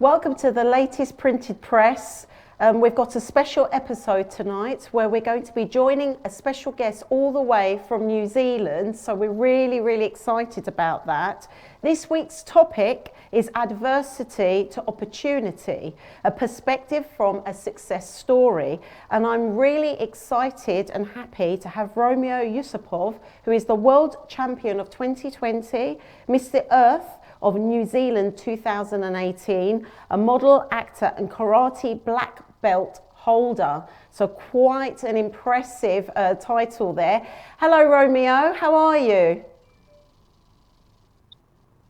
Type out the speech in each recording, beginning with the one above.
Welcome to the latest printed press. We've got a special episode tonight where we're going to be joining a special guest all the way from New Zealand. So we're really excited about that. This week's topic is adversity to opportunity, a perspective from a success story. And I'm really excited and happy to have Romeo Yusupov, who is the world champion of 2020, Mr. Earth of New Zealand 2018, a model, actor and karate black belt holder. So quite an impressive title there. Hello Romeo, how are you?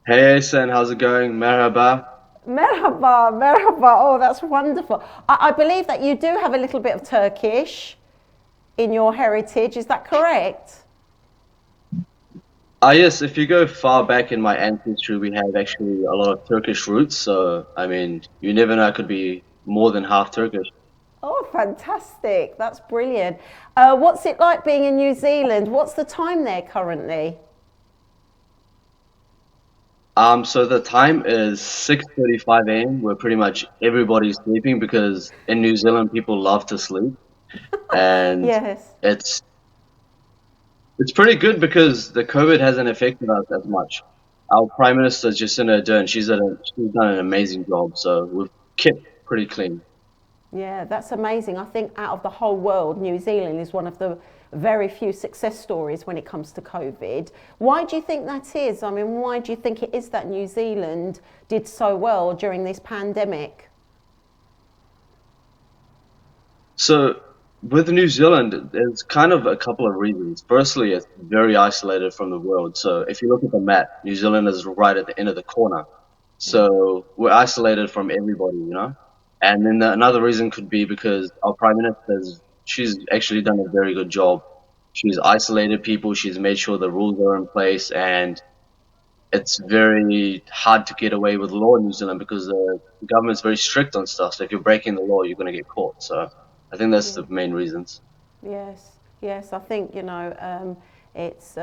Hey Ayşen, how's it going? Maraba. Merhaba. Oh, that's wonderful. I believe that you do have a little bit of Turkish in your heritage, is that correct? Yes, if you go far back in my ancestry, we have actually a lot of Turkish roots. So, I mean, you never know, I could be more than half Turkish. Oh, fantastic. That's brilliant. What's it like being in New Zealand? What's the time there currently? So the time is 6:35 a.m. where pretty much everybody's sleeping because in New Zealand people love to sleep, and Yes. it's it's pretty good because the COVID hasn't affected us as much. Our Prime Minister Jacinda Ardern, she's done an amazing job, so we've kept pretty clean. Yeah, that's amazing. I think out of the whole world, New Zealand is one of the very few success stories when it comes to COVID. Why do you think that is? I mean, why do you think it is that New Zealand did so well during this pandemic? So with New Zealand, there's kind of a couple of reasons. Firstly, it's very isolated from the world. So if you look at the map, New Zealand is right at the end of the corner. So we're isolated from everybody, you know? And then another reason could be because our Prime Minister's, she's actually done a very good job. She's isolated people, she's made sure the rules are in place, and it's very hard to get away with law in New Zealand because the government's very strict on stuff. So if you're breaking the law, you're going to get caught. So I think that's the main reasons. Yes. I think, it's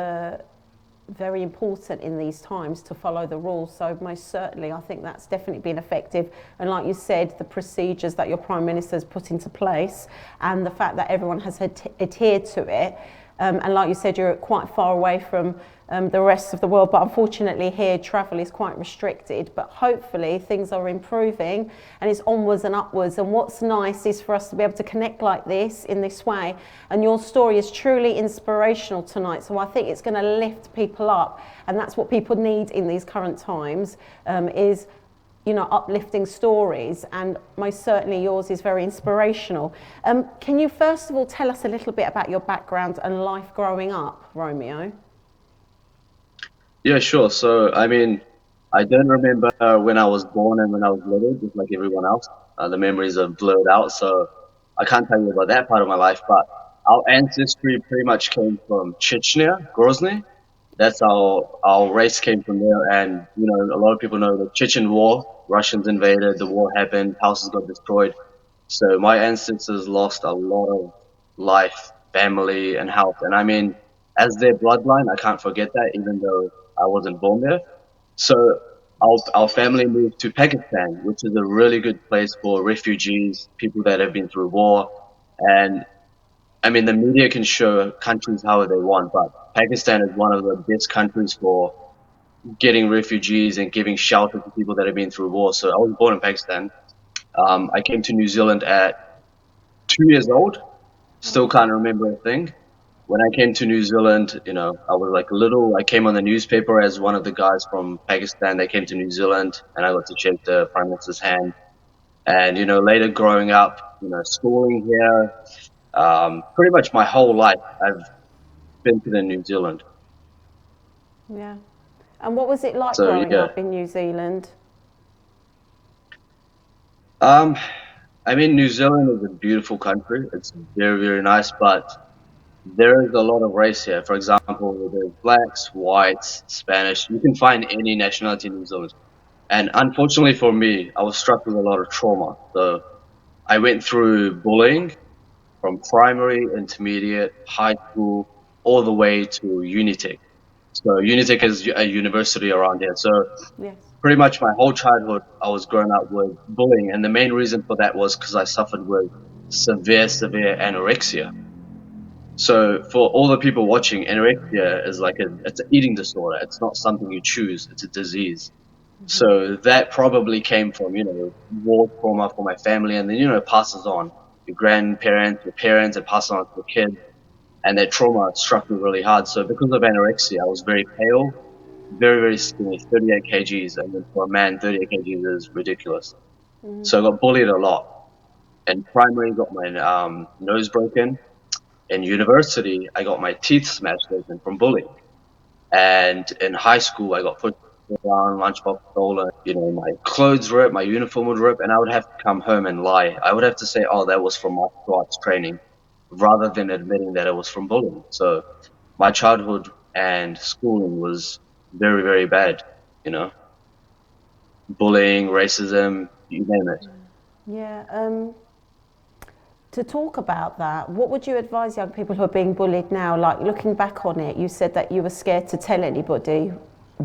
very important in these times to follow the rules. So most certainly, I think that's definitely been effective. And like you said, the procedures that your Prime Minister has put into place and the fact that everyone has adhered to it. And like you said, you're quite far away from the rest of the world, but unfortunately here travel is quite restricted, but hopefully things are improving and it's onwards and upwards. And what's nice is for us to be able to connect like this in this way, and your story is truly inspirational tonight, so I think it's going to lift people up, and that's what people need in these current times, is uplifting stories, and most certainly yours is very inspirational. Can you first of all tell us a little bit about your background and life growing up, Romeo? Yeah, sure. So, I mean, I don't remember when I was born and when I was little, just like everyone else. The memories are blurred out, so I can't tell you about that part of my life. But our ancestry pretty much came from Chechnya, Grozny. That's our race came from there. And, a lot of people know the Chechen War. Russians invaded, the war happened, houses got destroyed. So my ancestors lost a lot of life, family, and health. And I mean, as their bloodline, I can't forget that, even though I wasn't born there. So our family moved to Pakistan, which is a really good place for refugees, people that have been through war. And I mean, the media can show countries how they want, but Pakistan is one of the best countries for getting refugees and giving shelter to people that have been through war. So I was born in Pakistan. I came to New Zealand at 2 years old. Still can't remember a thing. When I came to New Zealand, I was like little. I came on the newspaper as one of the guys from Pakistan that came to New Zealand, and I got to shake the Prime Minister's hand. And later growing up, schooling here, pretty much my whole life, I've been to New Zealand. Yeah. And what was it like So growing yeah, up in New Zealand? um, I mean, New Zealand is a beautiful country. It's very nice, but there is a lot of race here. For example, there's blacks, whites, Spanish. You can find any nationality in New Zealand. And unfortunately for me, I was struck with a lot of trauma. So I went through bullying from primary, intermediate, high school, all the way to Unitec. So Unitec is a university around here. So Yes. pretty much my whole childhood, I was growing up with bullying, and the main reason for that was because I suffered with severe anorexia. So for all the people watching, anorexia is like it's an eating disorder. It's not something you choose. It's a disease. So that probably came from, war trauma for my family, and then, it passes on. Your grandparents, your parents, it passes on to the kids, and that trauma struck me really hard. So because of anorexia, I was very pale, very skinny, 38 kgs, and then for a man, 38 kgs is ridiculous. So I got bullied a lot. In primary, got my nose broken. In university, I got my teeth smashed open from bullying. And in high school, I got pushed around, lunchbox stolen, my clothes ripped, my uniform would rip, and I would have to come home and lie. I would have to say, oh, that was from martial arts training, rather than admitting that it was from bullying. So my childhood and schooling was very bad, you know, bullying, racism, you name it. Yeah. To talk about that, what would you advise young people who are being bullied now? Like looking back on it, you said that you were scared to tell anybody.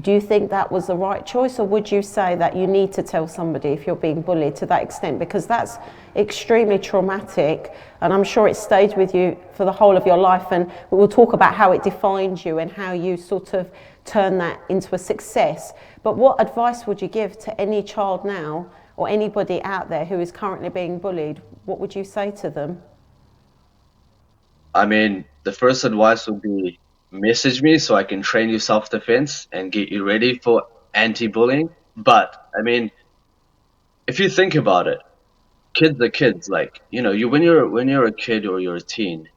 Do you think that was the right choice, or would you say that you need to tell somebody if you're being bullied to that extent? Because that's extremely traumatic, and I'm sure it stayed with you for the whole of your life. And we'll talk about how it defined you and how you sort of turn that into a success. But what advice would you give to any child now, or anybody out there who is currently being bullied? What would you say to them? I mean, the first advice would be message me so I can train you self-defense and get you ready for anti-bullying. But I mean, if you think about it, kids are kids. Like, you when you're a kid or you're a teen,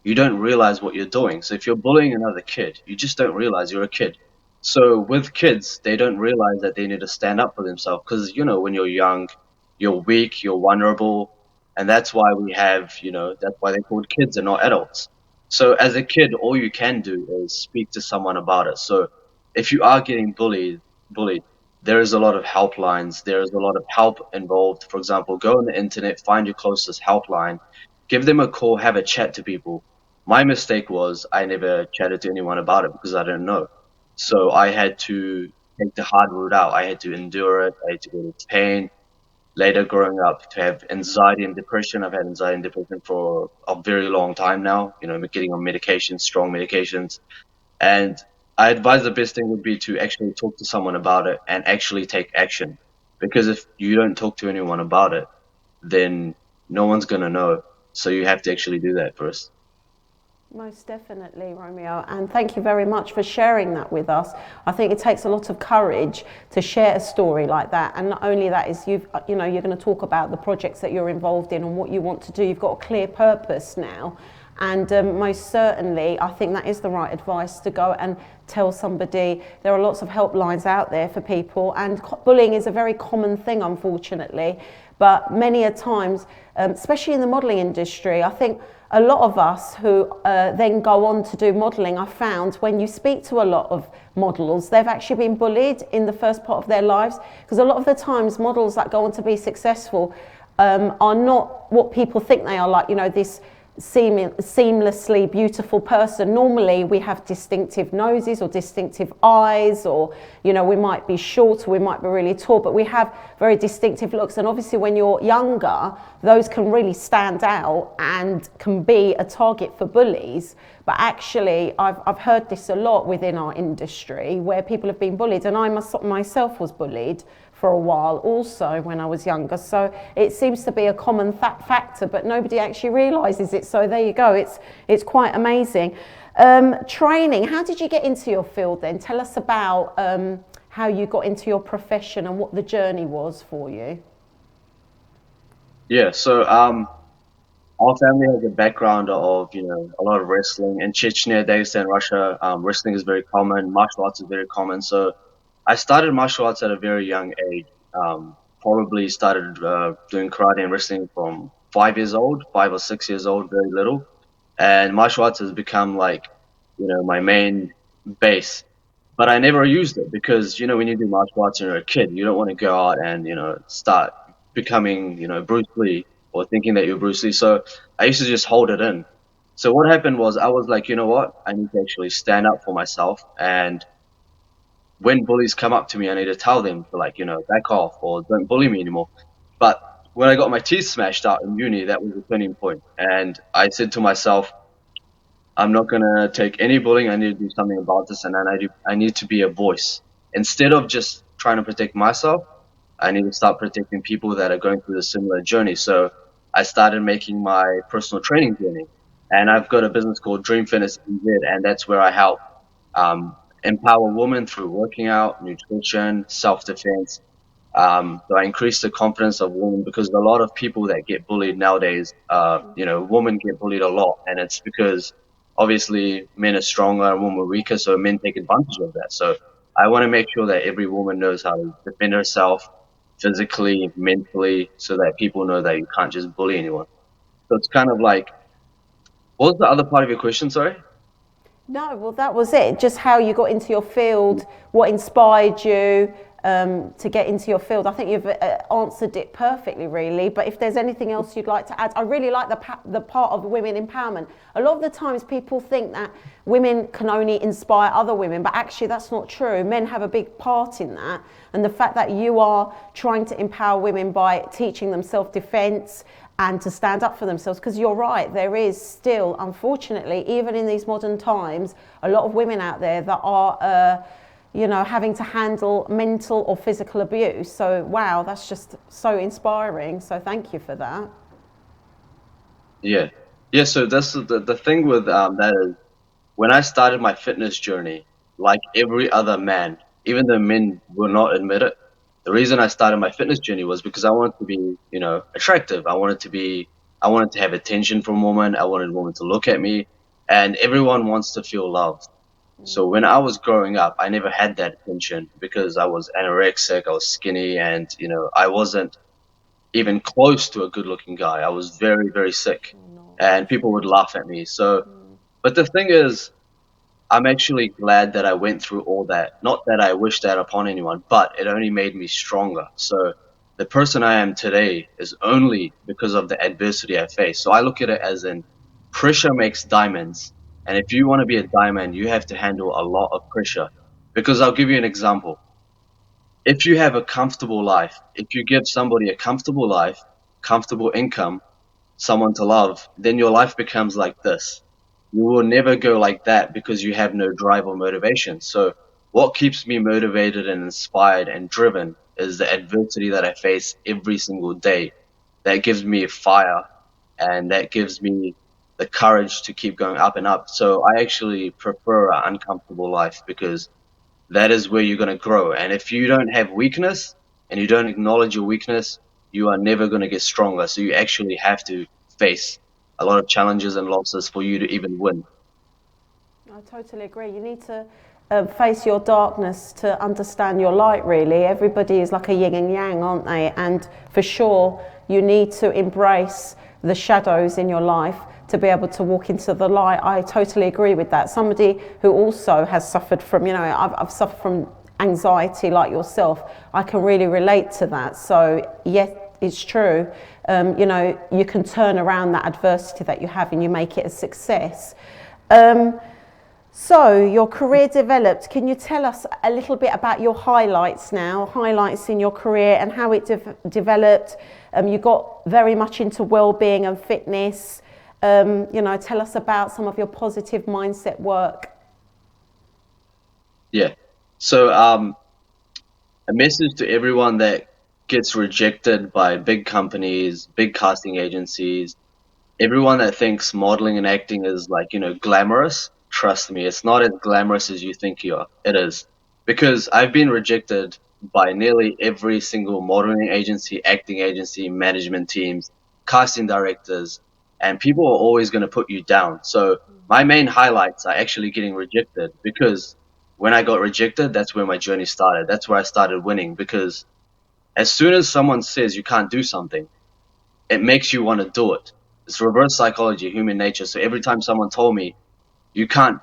you don't realize what you're doing. So if you're bullying another kid, you just don't realize you're a kid. So with kids, they don't realize that they need to stand up for themselves because, when you're young, you're weak, you're vulnerable, and that's why that's why they're called kids and not adults. So as a kid, all you can do is speak to someone about it. So if you are getting bullied, there is a lot of helplines. There is a lot of help involved. For example, go on the internet, find your closest helpline, give them a call, have a chat to people. My mistake was I never chatted to anyone about it because I didn't know. So I had to take the hard route out. I had to endure it. I had to go to pain. Later, growing up, to have anxiety and depression. I've had anxiety and depression for a very long time now. Getting on medications, strong medications. And I advise the best thing would be to actually talk to someone about it and actually take action. Because if you don't talk to anyone about it, then no one's going to know. So you have to actually do that first. Most definitely, Romeo, and thank you very much for sharing that with us. I think it takes a lot of courage to share a story like that, and not only that is you're going to talk about the projects that you're involved in and what you want to do. You've got a clear purpose now, and most certainly, I think that is the right advice to go and tell somebody. There are lots of helplines out there for people, and bullying is a very common thing, unfortunately. But many a times, especially in the modelling industry, I think a lot of us who then go on to do modelling, I found when you speak to a lot of models, they've actually been bullied in the first part of their lives, because a lot of the times models that go on to be successful are not what people think they are, like, this seamlessly beautiful person. Normally we have distinctive noses or distinctive eyes, or we might be short or we might be really tall, but we have very distinctive looks. And obviously when you're younger, those can really stand out and can be a target for bullies. But actually I've heard this a lot within our industry where people have been bullied, and I myself was bullied for a while also when I was younger. So it seems to be a common factor, but nobody actually realises it. So there you go. It's quite amazing. Training. How did you get into your field then? Tell us about how you got into your profession and what the journey was for you. Yeah, so our family has a background of, a lot of wrestling in Chechnya, Dagestan, Russia. Wrestling is very common, martial arts is very common. So I started martial arts at a very young age. Probably started doing karate and wrestling from 5 years old, 5 or 6 years old, very little. And martial arts has become like, my main base. But I never used it because, when you do martial arts and you're a kid, you don't want to go out and, start becoming, Bruce Lee or thinking that you're Bruce Lee. So I used to just hold it in. So what happened was I was like, you know what? I need to actually stand up for myself. And when bullies come up to me, I need to tell them to like, back off or don't bully me anymore. But when I got my teeth smashed out in uni, that was a turning point. And I said to myself, I'm not gonna take any bullying. I need to do something about this, and then I need to be a voice instead of just trying to protect myself. I need to start protecting people that are going through a similar journey. So I started making my personal training journey, and I've got a business called Dream Fitness NZ, and that's where I help empower women through working out, nutrition, self defense. So I increase the confidence of women because a lot of people that get bullied nowadays, women get bullied a lot, and it's because obviously men are stronger and women are weaker, so men take advantage of that. So I want to make sure that every woman knows how to defend herself physically, mentally, so that people know that you can't just bully anyone. So it's kind of like, what was the other part of your question? Sorry. No, well, that was it. Just how you got into your field, what inspired you to get into your field. I think you've answered it perfectly, really. But if there's anything else you'd like to add, I really like the part of women empowerment. A lot of the times people think that women can only inspire other women, but actually that's not true. Men have a big part in that. And the fact that you are trying to empower women by teaching them self-defense, and to stand up for themselves, because you're right, there is still, unfortunately, even in these modern times, a lot of women out there that are having to handle mental or physical abuse. So wow, that's just so inspiring, so thank you for that. Yeah. Yeah, so that's the thing with that is when I started my fitness journey, like every other man, even though men will not admit it, the reason I started my fitness journey was because I wanted to be, attractive. I wanted to have attention from women. I wanted women to look at me, and everyone wants to feel loved. So when I was growing up, I never had that attention because I was anorexic, I was skinny, and, I wasn't even close to a good looking guy. I was very, very sick, Oh, no, and I'm people would sorry. laugh at me. So, but the thing is, I'm actually glad that I went through all that. Not that I wish that upon anyone, but it only made me stronger. So the person I am today is only because of the adversity I faced. So I look at it as in pressure makes diamonds. And if you want to be a diamond, you have to handle a lot of pressure. Because I'll give you an example. If you have a comfortable life, if you give somebody a comfortable life, comfortable income, someone to love, then your life becomes like this. You will never go like that because you have no drive or motivation. So what keeps me motivated and inspired and driven is the adversity that I face every single day. That gives me fire and that gives me the courage to keep going up and up. So I actually prefer an uncomfortable life because that is where you're going to grow. And if you don't have weakness and you don't acknowledge your weakness, you are never going to get stronger. So you actually have to face a lot of challenges and losses for you to even win. I totally agree. You need to face your darkness to understand your light, really. Everybody is like a yin and yang, aren't they? And for sure, you need to embrace the shadows in your life to be able to walk into the light. I totally agree with that. Somebody who also has suffered from, I've suffered from anxiety like yourself. I can really relate to that. So, yes, it's true. You can turn around that adversity that you have and you make it a success. So your career developed. Can you tell us a little bit about your highlights now, highlights in your career and how it developed? You got very much into well-being and fitness. Tell us about some of your positive mindset work. Yeah. So, a message to everyone that gets rejected by big companies, big casting agencies, everyone that thinks modeling and acting is like, glamorous, trust me, it's not as glamorous as you think it is. Because I've been rejected by nearly every single modeling agency, acting agency, management teams, casting directors, and people are always going to put you down. So my main highlights are actually getting rejected because when I got rejected, that's where my journey started. That's where I started winning because as soon as someone says you can't do something, it makes you want to do it. It's reverse psychology, human nature. So every time someone told me you can't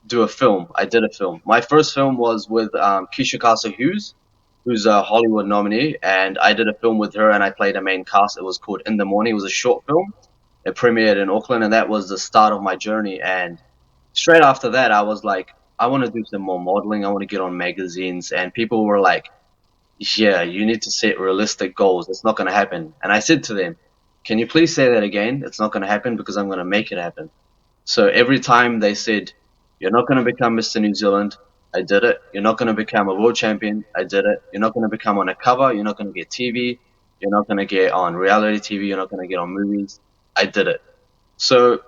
do a film, I did a film. My first film was with Keisha Casa Hughes, who's a Hollywood nominee, and I did a film with her and I played a main cast. It was called In the Morning. It was a short film. It premiered in Auckland, and that was the start of my journey. And straight after that, I was like, I want to do some more modeling. I want to get on magazines. And people were like, yeah, you need to set realistic goals. It's not going to happen. And I said to them, can you please say that again? It's not going to happen because I'm going to make it happen. So every time they said, you're not going to become Mr. New Zealand, I did it. You're not going to become a world champion, I did it. You're not going to become on a cover, you're not going to get TV, you're not going to get on reality TV, you're not going to get on movies, I did it. So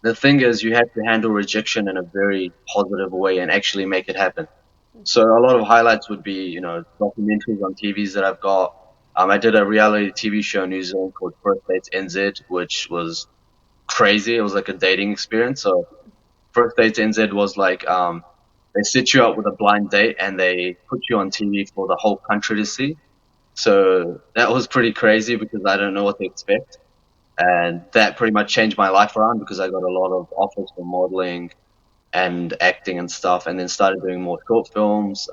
the thing is, you have to handle rejection in a very positive way and actually make it happen. So a lot of highlights would be, documentaries on TVs that I've got. I did a reality TV show in New Zealand called First Dates NZ, which was crazy. It was like a dating experience. So First Dates NZ was like, they set you up with a blind date and they put you on TV for the whole country to see. So that was pretty crazy because I don't know what to expect. And that pretty much changed my life around because I got a lot of offers for modeling and acting and stuff, and then started doing more short films.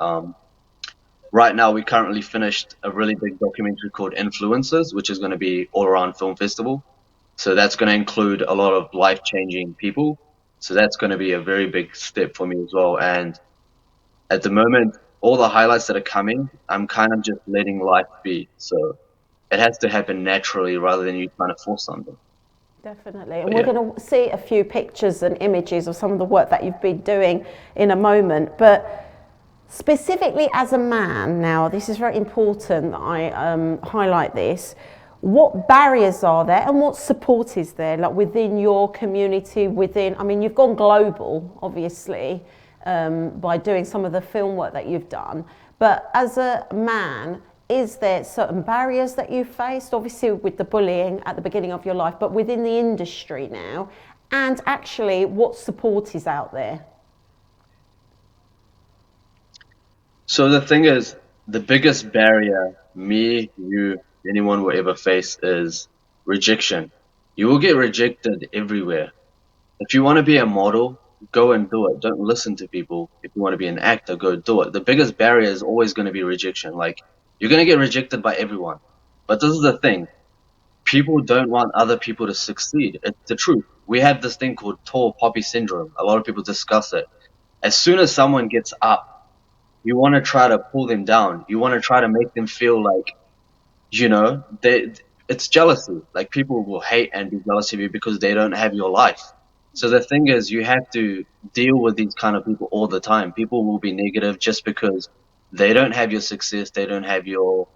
Right now, we currently finished a really big documentary called Influencers, which is going to be all around film festival. So that's going to include a lot of life-changing people. So that's going to be a very big step for me as well. And at the moment, all the highlights that are coming, I'm kind of just letting life be. So it has to happen naturally rather than you trying to force something. Definitely. And we're going to see a few pictures and images of some of the work that you've been doing in a moment. But specifically as a man, now, this is very important that I highlight this. What barriers are there and what support is there, like within your community, you've gone global, obviously, by doing some of the film work that you've done. But as a man, is there certain barriers that you faced, obviously with the bullying at the beginning of your life, but within the industry now? And actually, what support is out there? So the thing is, the biggest barrier me, you, anyone will ever face is rejection. You will get rejected everywhere. If you want to be a model, go and do it. Don't listen to people. If you want to be an actor, go do it. The biggest barrier is always going to be rejection. Like, you're going to get rejected by everyone. But this is the thing. People don't want other people to succeed. It's the truth. We have this thing called tall poppy syndrome. A lot of people discuss it. As soon as someone gets up, you want to try to pull them down. You want to try to make them feel like, it's jealousy. Like, people will hate and be jealous of you because they don't have your life. So the thing is, you have to deal with these kind of people all the time. People will be negative just because they don't have your success, they don't have your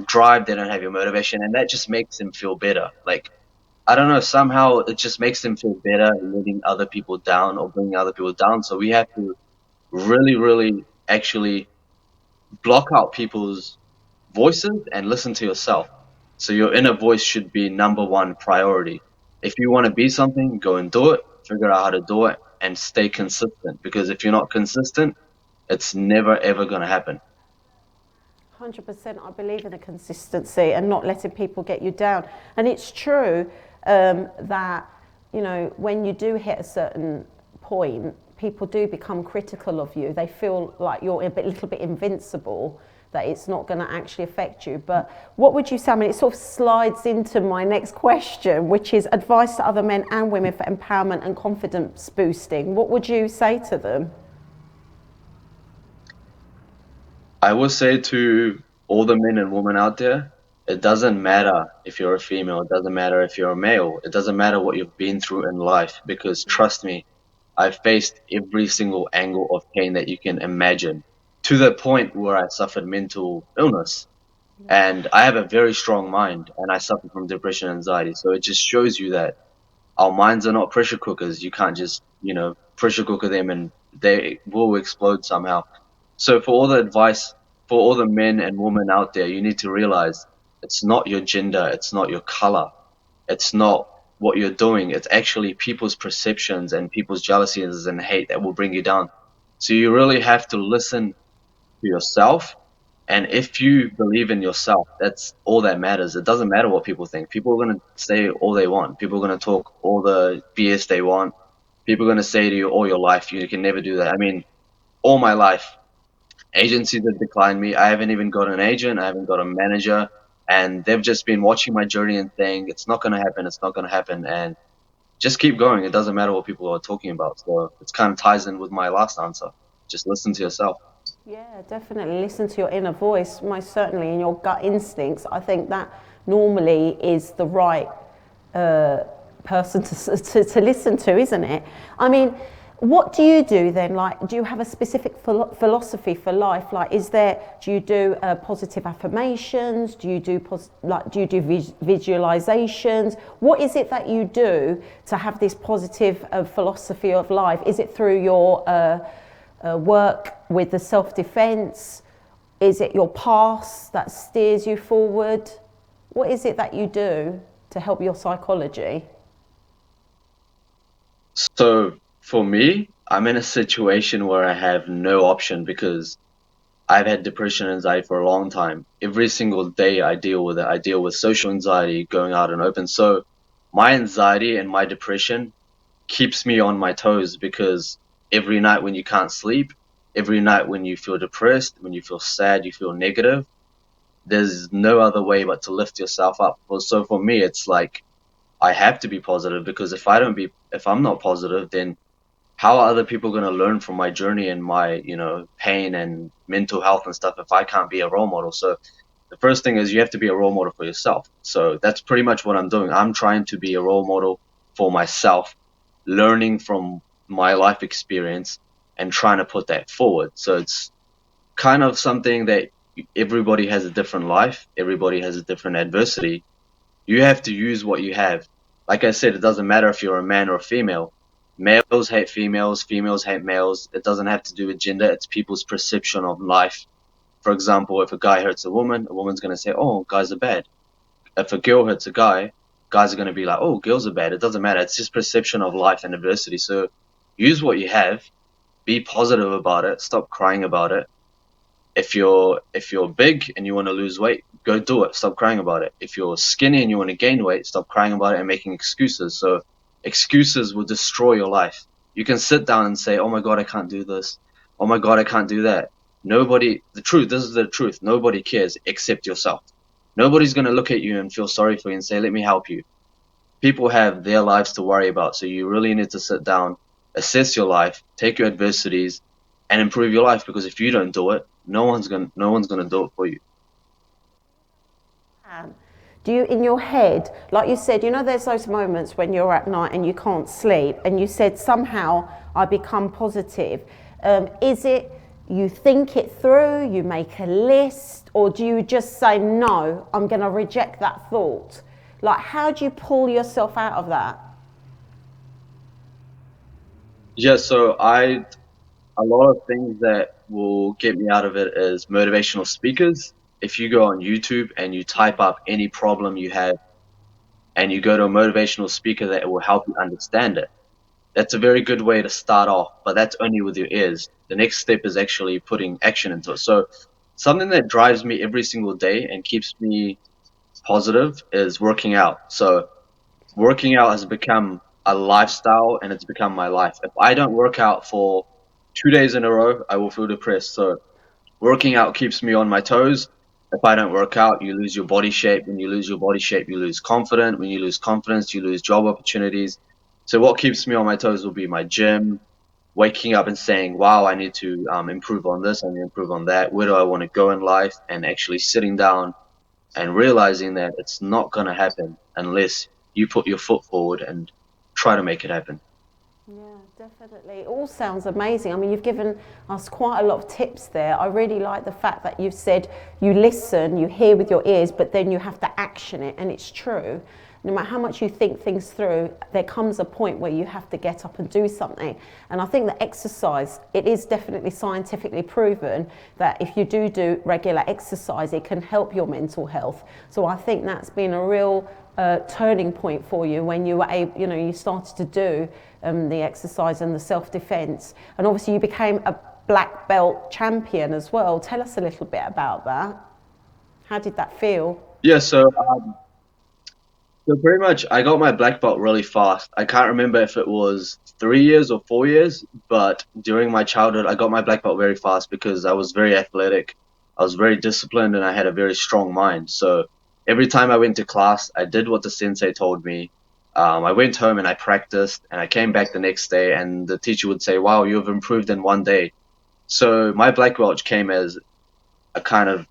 drive, they don't have your motivation, and that just makes them feel better. Like, I don't know, somehow it just makes them feel better letting other people down or bringing other people down. So we have to really, really actually block out people's voices and listen to yourself. So your inner voice should be number one priority. If you want to be something, go and do it, figure out how to do it, and stay consistent. Because if you're not consistent, it's never ever going to happen. 100%, I believe in the consistency and not letting people get you down. And it's true that, when you do hit a certain point, people do become critical of you. They feel like you're a little bit invincible, that it's not going to actually affect you. But what would you say? It sort of slides into my next question, which is advice to other men and women for empowerment and confidence boosting. What would you say to them? I will say to all the men and women out there, it doesn't matter if you're a female, it doesn't matter if you're a male, it doesn't matter what you've been through in life, because trust me, I've faced every single angle of pain that you can imagine, to the point where I suffered mental illness. And I have a very strong mind, and I suffer from depression and anxiety. So it just shows you that our minds are not pressure cookers. You can't just, pressure cooker them and they will explode somehow. So for all the advice, for all the men and women out there, you need to realize it's not your gender, it's not your color, it's not what you're doing. It's actually people's perceptions and people's jealousies and hate that will bring you down. So you really have to listen to yourself. And if you believe in yourself, that's all that matters. It doesn't matter what people think. People are going to say all they want. People are going to talk all the BS they want. People are going to say to you all your life, you can never do that. All my life, agencies have declined me. I haven't even got an agent. I haven't got a manager. and they've just been watching my journey and saying, it's not going to happen, it's not going to happen. And just keep going. It doesn't matter what people are talking about. So it kind of ties in with my last answer. Just listen to yourself. Yeah, definitely listen to your inner voice, most certainly, and your gut instincts. I think that normally is the right person to listen to, isn't it? I mean, what do you do then? Like, do you have a specific philosophy for life? Like, do you do positive affirmations? Do you do visualizations? What is it that you do to have this positive philosophy of life? Is it through your work with the self-defense? Is it your past that steers you forward? What is it that you do to help your psychology? So for me, I'm in a situation where I have no option because I've had depression and anxiety for a long time. Every single day I deal with it. I deal with social anxiety, going out and open. So my anxiety and my depression keeps me on my toes because every night when you can't sleep, every night when you feel depressed, when you feel sad, you feel negative, there's no other way but to lift yourself up. So for me, it's like I have to be positive because if I'm not positive, then how are other people going to learn from my journey and my, pain and mental health and stuff if I can't be a role model? So the first thing is you have to be a role model for yourself. So that's pretty much what I'm doing. I'm trying to be a role model for myself, learning from my life experience and trying to put that forward. So it's kind of something that everybody has a different life. Everybody has a different adversity. You have to use what you have. Like I said, it doesn't matter if you're a man or a female. Males hate females, females hate males. It doesn't have to do with gender. It's people's perception of life. For example, if a guy hurts a woman's going to say, oh, guys are bad. If a girl hurts a guy, guys are going to be like, oh, girls are bad. It doesn't matter. It's just perception of life and adversity. So use what you have. Be positive about it. Stop crying about it. If you're big and you want to lose weight, go do it. Stop crying about it. If you're skinny and you want to gain weight, stop crying about it and making excuses. So excuses will destroy your life. You can sit down and say, oh my God, I can't do this. Oh my God, I can't do that. This is the truth. Nobody cares except yourself. Nobody's going to look at you and feel sorry for you and say, let me help you. People have their lives to worry about. So you really need to sit down, assess your life, take your adversities and improve your life, because if you don't do it, no one's going to do it for you. Do you, in your head, like you said, there's those moments when you're at night and you can't sleep, and you said somehow I become positive. Is it you think it through, you make a list, or do you just say, no, I'm going to reject that thought? Like, how do you pull yourself out of that? Yeah, so a lot of things that will get me out of it is motivational speakers. If you go on YouTube and you type up any problem you have and you go to a motivational speaker that will help you understand it, that's a very good way to start off, but that's only with your ears. The next step is actually putting action into it. So something that drives me every single day and keeps me positive is working out. So working out has become a lifestyle and it's become my life. If I don't work out for 2 days in a row, I will feel depressed. So working out keeps me on my toes. If I don't work out, you lose your body shape. When you lose your body shape, you lose confidence. When you lose confidence, you lose job opportunities. So what keeps me on my toes will be my gym, waking up and saying, wow, I need to improve on this, I need to improve on that. Where do I want to go in life? And actually sitting down and realizing that it's not going to happen unless you put your foot forward and try to make it happen. Yeah, definitely. It all sounds amazing. I mean, you've given us quite a lot of tips there. I really like the fact that you've said you listen, you hear with your ears, but then you have to action it. And it's true. No matter how much you think things through, there comes a point where you have to get up and do something. And I think that exercise, it is definitely scientifically proven that if you do regular exercise, it can help your mental health. So I think that's been a real turning point for you when you were able, you started to do the exercise and the self-defense. And obviously you became a black belt champion as well. Tell us a little bit about that. How did that feel? Yeah, so pretty much I got my black belt really fast. I can't remember if it was 3 years or 4 years, but during my childhood, I got my black belt very fast because I was very athletic. I was very disciplined and I had a very strong mind. So every time I went to class, I did what the sensei told me. I went home and I practiced, and I came back the next day, and the teacher would say, "Wow, you've improved in one day." So my black belt came as a kind of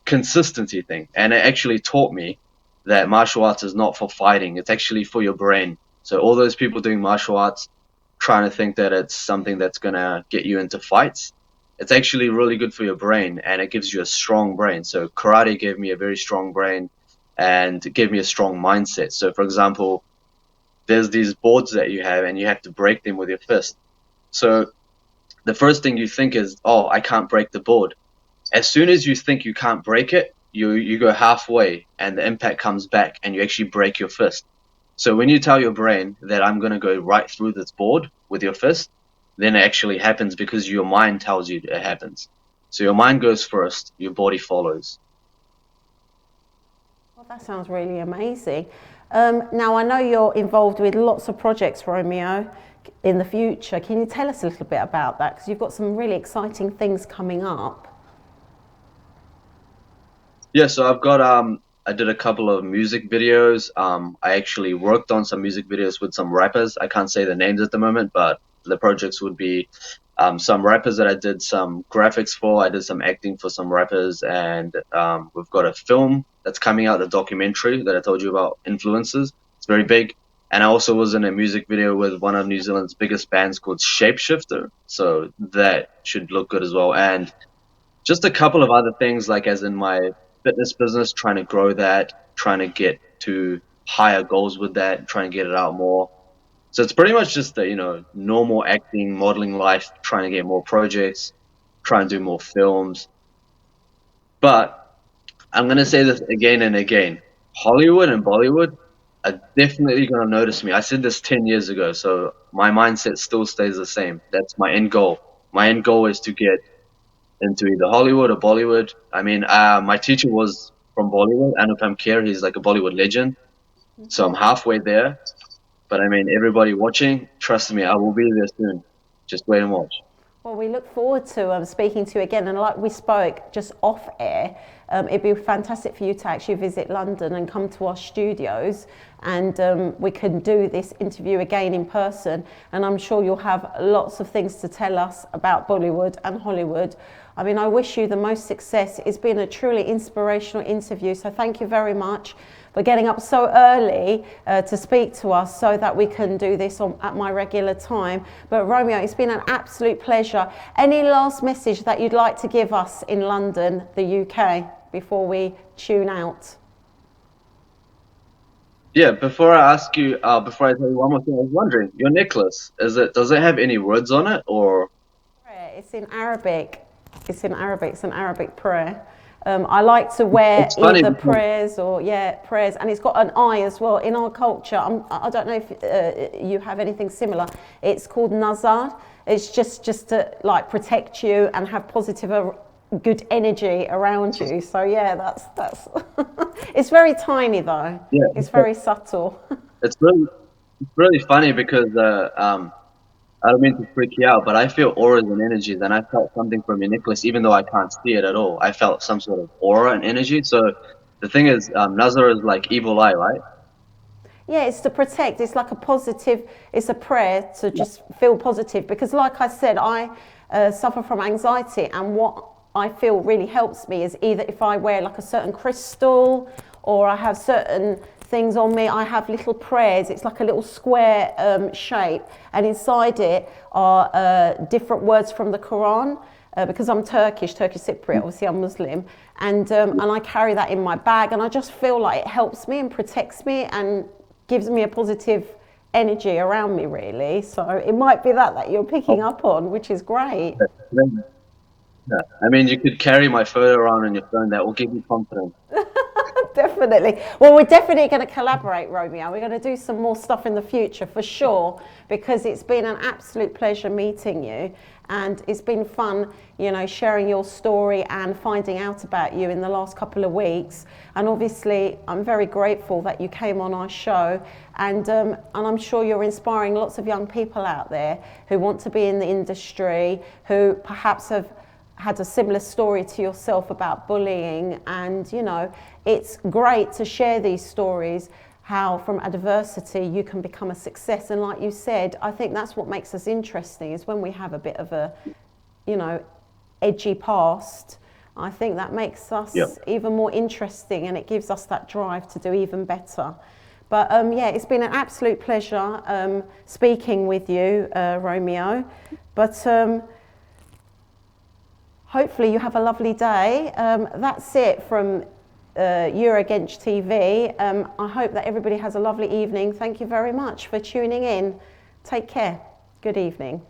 consistency thing, and it actually taught me that martial arts is not for fighting, it's actually for your brain. So all those people doing martial arts trying to think that it's something that's going to get you into fights, it's actually really good for your brain, and it gives you a strong brain. So karate gave me a very strong brain and gave me a strong mindset. So for example, there's these boards that you have and you have to break them with your fist. So the first thing you think is, oh, I can't break the board. As soon as you think you can't break it, you go halfway and the impact comes back and you actually break your fist. So when you tell your brain that I'm going to go right through this board with your fist, then it actually happens because your mind tells you it happens. So your mind goes first, your body follows. Well, that sounds really amazing. Now, I know you're involved with lots of projects, Romeo, in the future. Can you tell us a little bit about that? Because you've got some really exciting things coming up. Yeah, so I did a couple of music videos. I actually worked on some music videos with some rappers. I can't say the names at the moment, but the projects would be some rappers that I did some graphics for. I did some acting for some rappers, and we've got a film that's coming out, the documentary that I told you about, Influencers. It's very big. And I also was in a music video with one of New Zealand's biggest bands called Shapeshifter, so that should look good as well. And just a couple of other things, like as in my fitness business, trying to grow that, trying to get to higher goals with that, trying to get it out more. So it's pretty much just the, normal acting, modeling life, trying to get more projects, trying to do more films. But I'm going to say this again and again. Hollywood and Bollywood are definitely going to notice me. I said this 10 years ago, so my mindset still stays the same. That's my end goal. My end goal is to get into either Hollywood or Bollywood. I mean, my teacher was from Bollywood, Anupam Kher. He's like a Bollywood legend. So I'm halfway there. But I mean, everybody watching, trust me, I will be there soon. Just wait and watch. Well, we look forward to speaking to you again. And like we spoke just off air, it'd be fantastic for you to actually visit London and come to our studios, and we can do this interview again in person. And I'm sure you'll have lots of things to tell us about Bollywood and Hollywood. I mean, I wish you the most success. It's been a truly inspirational interview. So thank you very much for getting up so early to speak to us so that we can do this at my regular time. But Romeo, it's been an absolute pleasure. Any last message that you'd like to give us in London, the UK, before we tune out? Yeah, before I tell you one more thing, I was wondering, your necklace, does it have any words on it, or? It's in Arabic. It's in Arabic. It's an Arabic prayer. I like to wear either prayers or prayers, and it's got an eye as well. In our culture, I don't know if you have anything similar. It's called nazar. It's just to like protect you and have positive, good energy around you. So yeah, that's. It's very tiny though. Yeah, it's very subtle. It's really funny because I don't mean to freak you out, but I feel auras and energies, and I felt something from your necklace, even though I can't see it at all. I felt some sort of aura and energy. So the thing is, Nazar is like evil eye, right? Yeah, it's to protect. It's like a positive, it's a prayer to just feel positive. Because like I said, I suffer from anxiety, and what I feel really helps me is either if I wear like a certain crystal, or I have certain things on me. I have little prayers. It's like a little square shape, and inside it are different words from the Quran. Because I'm Turkish Cypriot, obviously I'm Muslim, and I carry that in my bag, and I just feel like it helps me and protects me and gives me a positive energy around me, really. So it might be that you're picking up on, which is great. Yeah. I mean, you could carry my photo around on your phone. That will give you confidence. Definitely. Well, we're definitely going to collaborate, Romeo. We're going to do some more stuff in the future for sure, because it's been an absolute pleasure meeting you, and it's been fun, sharing your story and finding out about you in the last couple of weeks. And obviously, I'm very grateful that you came on our show, and I'm sure you're inspiring lots of young people out there who want to be in the industry, who perhaps have had a similar story to yourself about bullying, and you know, it's great to share these stories, how from adversity you can become a success. And like you said, I think that's what makes us interesting, is when we have a bit of a, you know, edgy past. I think that makes us even more interesting, and it gives us that drive to do even better. But yeah, it's been an absolute pleasure speaking with you, Romeo. But hopefully you have a lovely day. That's it from Eurogench TV. I hope that everybody has a lovely evening. Thank you very much for tuning in. Take care. Good evening.